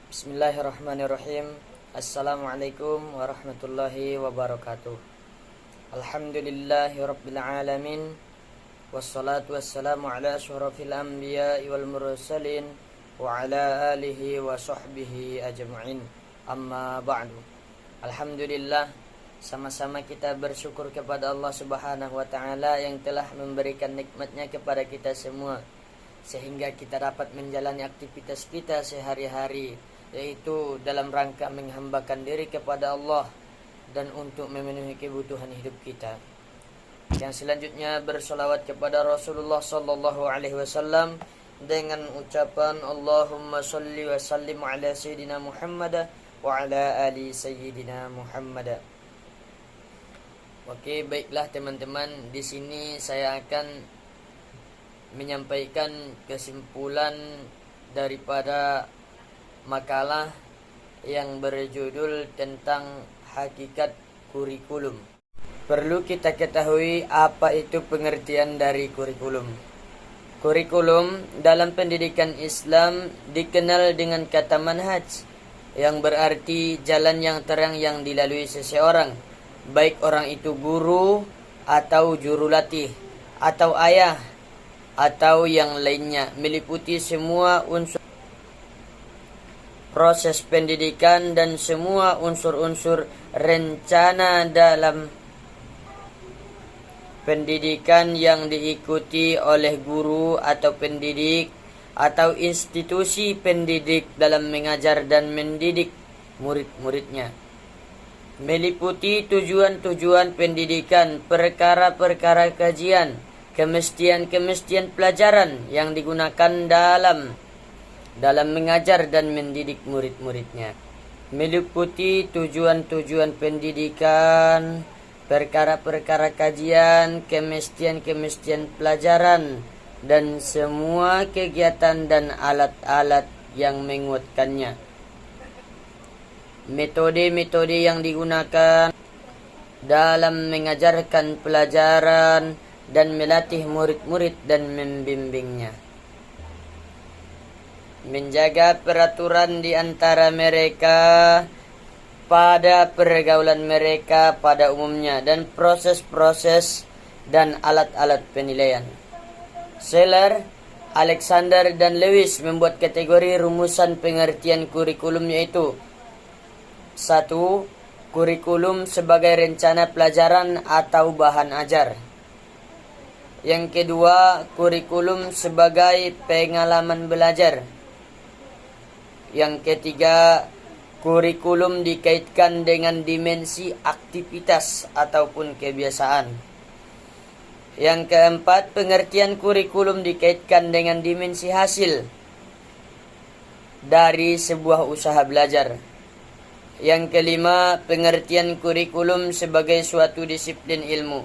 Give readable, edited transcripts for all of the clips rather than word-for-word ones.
Bismillahirrahmanirrahim. Assalamualaikum warahmatullahi wabarakatuh. Alhamdulillahi rabbil alamin. Wassalatu wassalamu ala asyrafil anbiya'i wal mursalin wa ala alihi wa sahbihi ajma'in. Amma ba'du. Alhamdulillah, sama-sama kita bersyukur kepada Allah Subhanahu wa taala yang telah memberikan nikmatnya kepada kita semua, sehingga kita dapat menjalani aktivitas kita sehari-hari, yaitu dalam rangka menghambakan diri kepada Allah dan untuk memenuhi kebutuhan hidup kita. Yang selanjutnya bersolawat kepada Rasulullah sallallahu alaihi wasallam dengan ucapan Allahumma sholli wa sallim ala sayyidina Muhammad wa ala ali sayyidina Muhammad. Oke, baiklah teman-teman, di sini saya akan menyampaikan kesimpulan daripada makalah yang berjudul tentang hakikat kurikulum. Perlu kita ketahui apa itu pengertian dari kurikulum. Kurikulum dalam pendidikan Islam dikenal dengan kata manhaj, yang berarti jalan yang terang yang dilalui seseorang, baik orang itu guru atau jurulatih atau ayah atau yang lainnya, meliputi semua unsur proses pendidikan dan semua unsur-unsur rencana dalam pendidikan yang diikuti oleh guru atau pendidik atau institusi pendidik dalam mengajar dan mendidik murid-muridnya. Meliputi tujuan-tujuan pendidikan, perkara-perkara kajian, kemestian-kemestian pelajaran yang digunakan dalam mengajar dan mendidik murid-muridnya. Meliputi tujuan-tujuan pendidikan, perkara-perkara kajian, kemestian-kemestian pelajaran, dan semua kegiatan dan alat-alat yang menguatkannya. Metode-metode yang digunakan dalam mengajarkan pelajaran dan melatih murid-murid dan membimbingnya. Menjaga peraturan di antara mereka pada pergaulan mereka pada umumnya dan proses-proses dan alat-alat penilaian. Seller, Alexander dan Lewis membuat kategori rumusan pengertian kurikulum, yaitu 1. Kurikulum sebagai rencana pelajaran atau bahan ajar. Yang kedua, kurikulum sebagai pengalaman belajar. Yang ketiga, kurikulum dikaitkan dengan dimensi aktivitas ataupun kebiasaan. Yang keempat, pengertian kurikulum dikaitkan dengan dimensi hasil dari sebuah usaha belajar. Yang kelima, pengertian kurikulum sebagai suatu disiplin ilmu.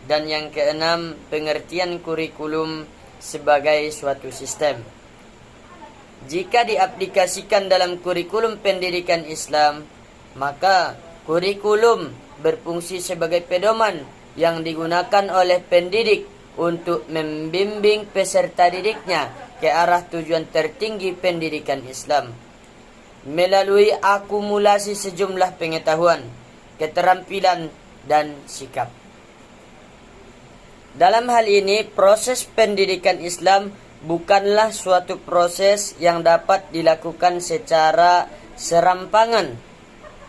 Dan yang keenam, pengertian kurikulum sebagai suatu sistem. Jika diaplikasikan dalam kurikulum pendidikan Islam, maka kurikulum berfungsi sebagai pedoman yang digunakan oleh pendidik untuk membimbing peserta didiknya ke arah tujuan tertinggi pendidikan Islam, melalui akumulasi sejumlah pengetahuan, keterampilan, dan sikap. Dalam hal ini, proses pendidikan Islam bukanlah suatu proses yang dapat dilakukan secara serampangan,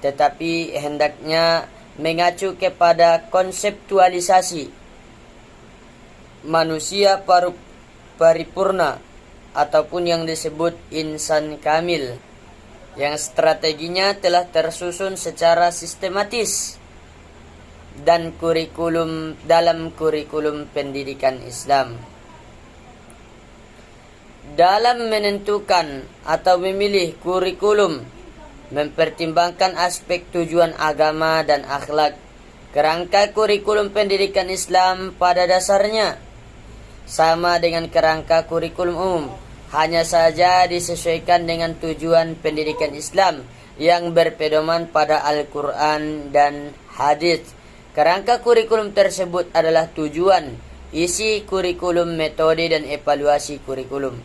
tetapi hendaknya mengacu kepada konseptualisasi manusia paripurna ataupun yang disebut insan kamil, yang strateginya telah tersusun secara sistematis dan dalam kurikulum pendidikan Islam. Dalam menentukan atau memilih kurikulum, mempertimbangkan aspek tujuan agama dan akhlak. Kerangka kurikulum pendidikan Islam pada dasarnya sama dengan kerangka kurikulum umum, hanya saja disesuaikan dengan tujuan pendidikan Islam yang berpedoman pada Al-Quran dan hadis. Kerangka kurikulum tersebut adalah tujuan, isi kurikulum, metode, dan evaluasi kurikulum.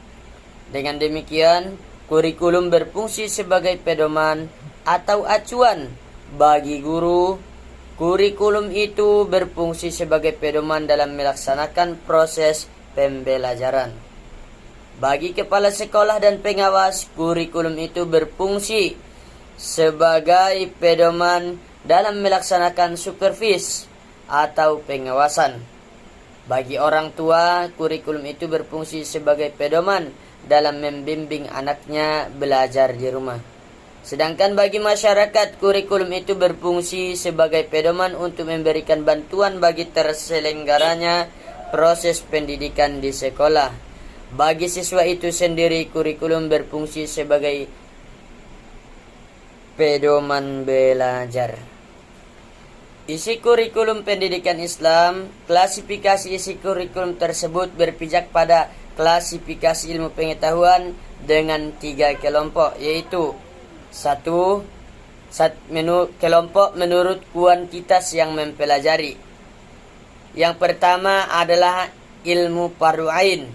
Dengan demikian, kurikulum berfungsi sebagai pedoman atau acuan bagi guru. Kurikulum itu berfungsi sebagai pedoman dalam melaksanakan proses pembelajaran. Bagi kepala sekolah dan pengawas, kurikulum itu berfungsi sebagai pedoman dalam melaksanakan supervisi atau pengawasan. Bagi orang tua, kurikulum itu berfungsi sebagai pedoman dalam membimbing anaknya belajar di rumah. Sedangkan bagi masyarakat, kurikulum itu berfungsi sebagai pedoman untuk memberikan bantuan bagi terselenggaranya proses pendidikan di sekolah. Bagi siswa itu sendiri, kurikulum berfungsi sebagai pedoman belajar. Isi kurikulum pendidikan Islam. Klasifikasi isi kurikulum tersebut berpijak pada klasifikasi ilmu pengetahuan dengan 3 kelompok, yaitu 1. Kelompok menurut kuantitas yang mempelajari. Yang pertama adalah ilmu fardu ain,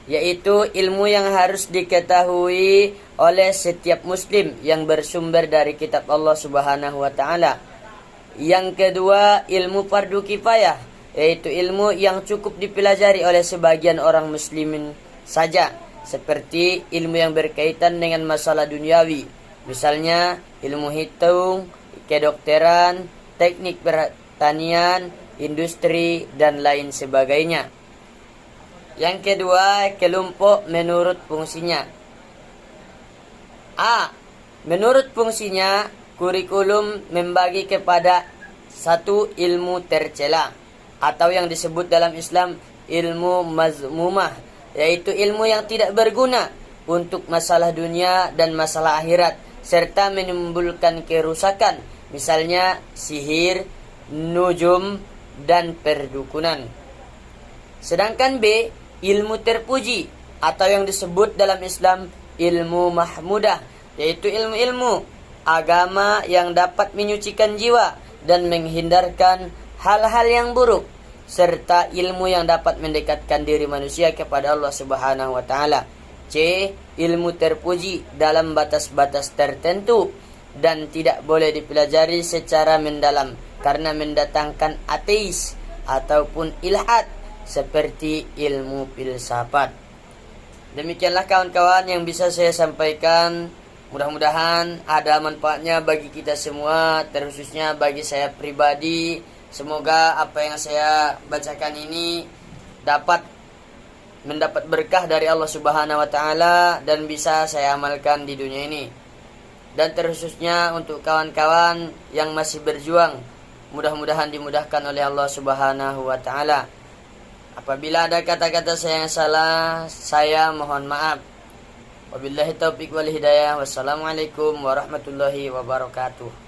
yaitu ilmu yang harus diketahui oleh setiap muslim yang bersumber dari kitab Allah Subhanahu wa taala. Yang kedua, ilmu fardu kifayah, yaitu ilmu yang cukup dipelajari oleh sebagian orang muslimin saja, seperti ilmu yang berkaitan dengan masalah duniawi, misalnya ilmu hitung, kedokteran, teknik pertanian, industri, dan lain sebagainya. Yang kedua, kelompok menurut fungsinya. A. Menurut fungsinya, kurikulum membagi kepada 1 ilmu tercela, atau yang disebut dalam Islam ilmu mazmumah, yaitu ilmu yang tidak berguna untuk masalah dunia dan masalah akhirat, serta menimbulkan kerusakan, misalnya sihir, nujum, dan perdukunan. Sedangkan B. Ilmu terpuji, atau yang disebut dalam Islam ilmu mahmudah, yaitu ilmu-ilmu agama yang dapat menyucikan jiwa dan menghindarkan hal-hal yang buruk, serta ilmu yang dapat mendekatkan diri manusia kepada Allah Subhanahu wa taala. C. Ilmu terpuji dalam batas-batas tertentu dan tidak boleh dipelajari secara mendalam karena mendatangkan ateis ataupun ilhad, seperti ilmu filsafat. Demikianlah kawan-kawan yang bisa saya sampaikan. Mudah-mudahan ada manfaatnya bagi kita semua, terkhususnya bagi saya pribadi. Semoga apa yang saya bacakan ini dapat mendapat berkah dari Allah Subhanahu wa taala dan bisa saya amalkan di dunia ini. Dan terkhususnya untuk kawan-kawan yang masih berjuang, mudah-mudahan dimudahkan oleh Allah Subhanahu wa taala. Apabila ada kata-kata saya yang salah, saya mohon maaf. Wabillahi taufiq wal hidayah. Wassalamualaikum warahmatullahi wabarakatuh.